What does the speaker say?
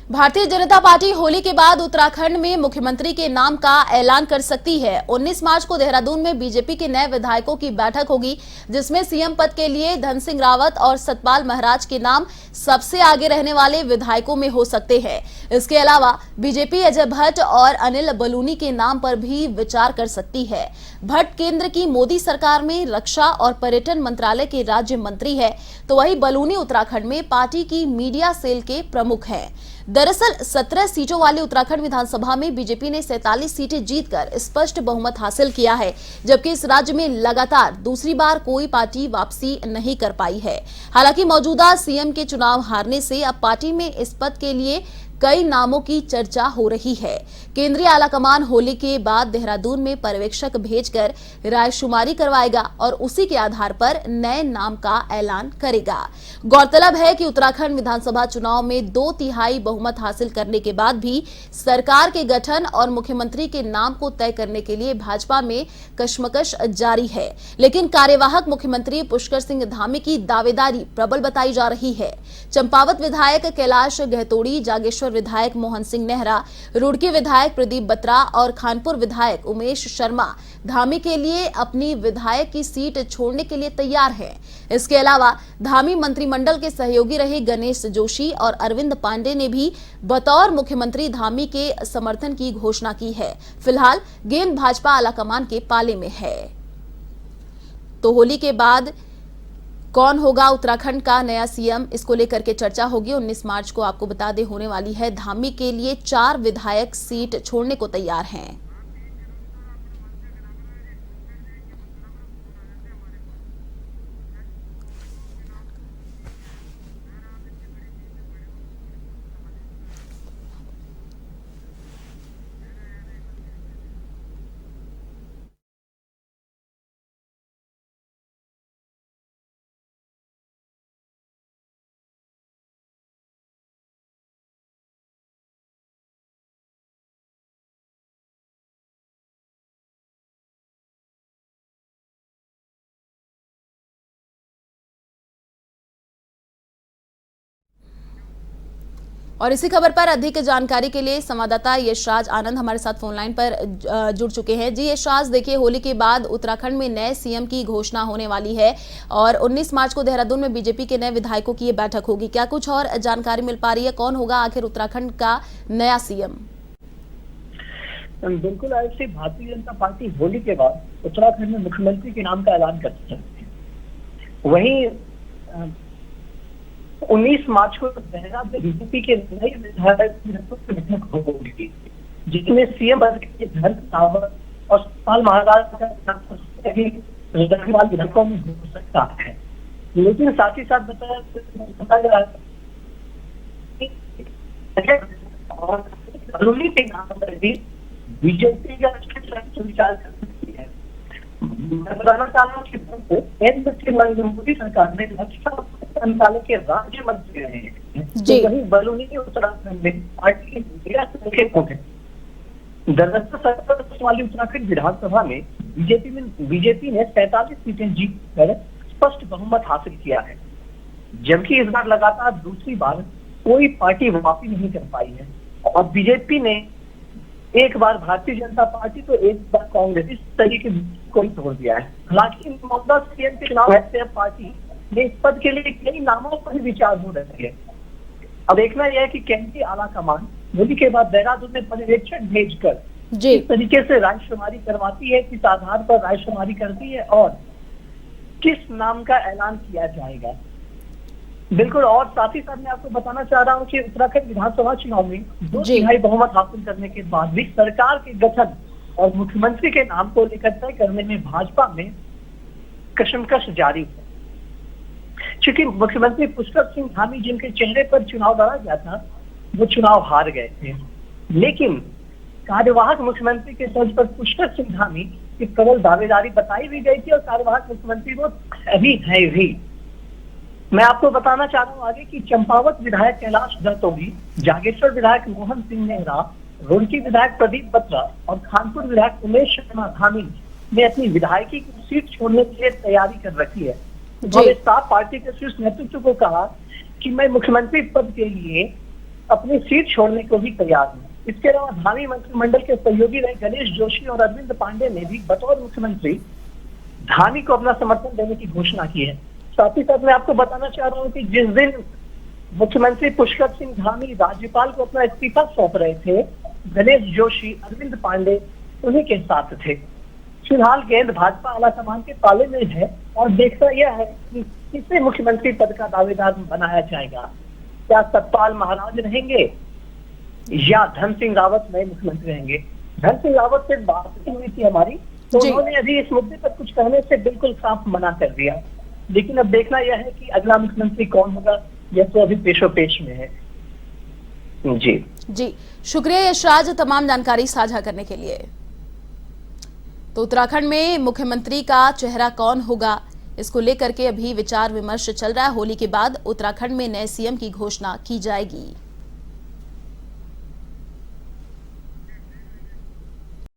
Bharatiya Janata party Holi के बाद उत्तराखंड में मुख्यमंत्री के नाम का ऐलान कर सकती है। 19 मार्च को देहरादून में बीजेपी के नए विधायकों की बैठक होगी, जिसमें सीएम पद के लिए धन सिंह रावत और सतपाल महाराज के नाम सबसे आगे रहने वाले विधायकों में हो सकते हैं। इसके अलावा बीजेपी अजय भट्ट और अनिल बलूनी के नाम पर भी विचार कर सकती है। भट्ट केंद्र की मोदी सरकार में रक्षा और पर्यटन मंत्रालय के राज्य मंत्री है, तो वही बलूनी उत्तराखंड में पार्टी की मीडिया सेल के प्रमुख हैं। दरअसल 17 सीटों वाली उत्तराखंड विधानसभा में बीजेपी ने 47 सीटें जीतकर स्पष्ट बहुमत हासिल किया है, जबकि इस राज्य में लगातार दूसरी बार कोई पार्टी वापसी नहीं कर पाई है। हालांकि मौजूदा सीएम के चुनाव हारने से अब पार्टी में इस पद के लिए कई नामों की चर्चा हो रही है। केंद्रीय आलाकमान होली के बाद देहरादून में पर्यवेक्षक भेजकर रायशुमारी करवाएगा और उसी के आधार पर नए नाम का ऐलान करेगा। गौरतलब है कि उत्तराखंड विधानसभा चुनाव में 2/3 बहुमत हासिल करने के बाद भी सरकार के गठन और मुख्यमंत्री के नाम को तय करने के लिए भाजपा में कशमकश जारी है, लेकिन कार्यवाहक मुख्यमंत्री पुष्कर सिंह धामी की दावेदारी प्रबल बताई जा रही है। चंपावत विधायक कैलाश गहतोड़ी, जागेश्वर विधायक मोहन सिंह नेहरा, रुड़की विधायक प्रदीप बत्रा और खानपुर विधायक उमेश शर्मा धामी के लिए अपनी विधायक की सीट छोड़ने के लिए तैयार हैं। इसके अलावा धामी मंत्रिमंडल के सहयोगी रहे गणेश जोशी और अरविंद पांडे ने भी बतौर मुख्यमंत्री धामी के समर्थन की घोषणा की है। फिलहाल गेंद भाजपा आलाकमान के पाले में है। तो होली के बाद कौन होगा उत्तराखंड का नया सीएम, इसको लेकर के चर्चा होगी। 19 मार्च को आपको बता दें होने वाली है। धामी के लिए 4 विधायक सीट छोड़ने को तैयार हैं। और इसी खबर पर अधिक जानकारी के लिए संवाददाता यशराज आनंद हमारे साथ फोन लाइन पर जुड़ चुके हैं। जी यशराज, देखिए होली के बाद उत्तराखंड में नए सीएम की घोषणा होने वाली है और 19 मार्च को देहरादून में बीजेपी के नए विधायकों की ये बैठक होगी। क्या कुछ और जानकारी मिल पा रही है? कौन होगा आखिर उत्तराखंड का नया सीएम? बिल्कुल, आज से भारतीय जनता पार्टी होली के बाद उत्तराखंड में मुख्यमंत्री के नाम का ऐलान कर सकती है। वहीं 19 मार्च को देहरादून में बीजेपी के नए विधायक की बैठक होगी, जिसमें सीएम पद के धन रावत और सतपाल महाराज का विधायकों में हो सकता है। लेकिन साथ ही साथ बताया और बलूनी के नाम पर भी बीजेपी का विचार कर सकती है। मैं बताना चाह रहा हूँ कि मोदी सरकार ने रक्षा मंत्रालय के राज्य मंत्री रहे हैं। वही बलूनी के उत्तराखंड में पार्टी के मीडिया सेल के हैं। दरअसल 17 वाली उत्तराखंड विधानसभा में बीजेपी ने 47 सीटें जीतकर स्पष्ट बहुमत हासिल किया है, जबकि इस बार लगातार दूसरी बार कोई पार्टी वापसी नहीं कर पाई है। और बीजेपी ने एक बार भारतीय जनता पार्टी तो एक बार कांग्रेस, इस तरीके को ही तोड़ दिया है। हालांकि मौजूदा सीएम के चुनाव से पार्टी ने इस पद के लिए कई नामों पर विचार हो रही है। अब देखना यह है कि केंद्रीय आलाकमान होली के बाद देहरादून में पर्यवेक्षक भेजकर इस तरीके से रायशुमारी करवाती है, किस आधार पर रायशुमारी करती है और किस नाम का ऐलान किया जाएगा। बिल्कुल, और साथ ही साथ मैं आपको बताना चाह रहा हूं कि उत्तराखंड विधानसभा चुनाव में 2/3 बहुमत हासिल करने के बाद भी सरकार के गठन और मुख्यमंत्री के नाम को लेकर तय करने में भाजपा में कशमकश जारी है। चूंकि मुख्यमंत्री पुष्कर सिंह धामी, जिनके चेहरे पर चुनाव लड़ा गया था, वो चुनाव हार गए थे, लेकिन कार्यवाहक मुख्यमंत्री के तर्ज पर पुष्कर सिंह धामी की प्रबल दावेदारी बताई भी गई थी और कार्यवाहक मुख्यमंत्री वो अभी है भी। मैं आपको बताना चाह रहा हूँ आगे कि चंपावत विधायक कैलाश गहतोड़ी, जागेश्वर विधायक मोहन सिंह नेहरा, रुड़की विधायक प्रदीप बत्रा और खानपुर विधायक उमेश शर्मा धामी ने अपनी विधायकी की सीट छोड़ने के लिए तैयारी कर रखी है। उन्होंने साफ पार्टी के शीर्ष नेतृत्व को कहा कि मैं मुख्यमंत्री पद के लिए अपनी सीट छोड़ने को भी तैयार हैं। इसके अलावा धामी मंत्रिमंडल के सहयोगी रहे गणेश जोशी और अरविंद पांडे ने भी बतौर मुख्यमंत्री धामी को अपना समर्थन देने की घोषणा की है। साथ ही साथ मैं आपको बताना चाह रहा हूँ कि जिस दिन मुख्यमंत्री पुष्कर सिंह धामी राज्यपाल को अपना इस्तीफा सौंप रहे थे, गणेश जोशी, अरविंद पांडे उन्हीं के साथ थे। फिलहाल गेंद भाजपा आलाकमान के पाले में है और देखना यह है कि किसे मुख्यमंत्री पद का दावेदार बनाया जाएगा। क्या सतपाल महाराज रहेंगे या धन सिंह रावत नए मुख्यमंत्री रहेंगे। धन सिंह रावत से बात हुई थी हमारी, तो जी। उन्होंने अभी इस मुद्दे पर कुछ कहने से बिल्कुल साफ मना कर दिया। लेकिन अब देखना यह है कि अगला मुख्यमंत्री कौन होगा, यह तो अभी पेशोपेश में है। जी, शुक्रिया यशराज तमाम जानकारी साझा करने के लिए। तो उत्तराखंड में मुख्यमंत्री का चेहरा कौन होगा, इसको लेकर के अभी विचार विमर्श चल रहा है। होली के बाद उत्तराखंड में नए सीएम की घोषणा की जाएगी।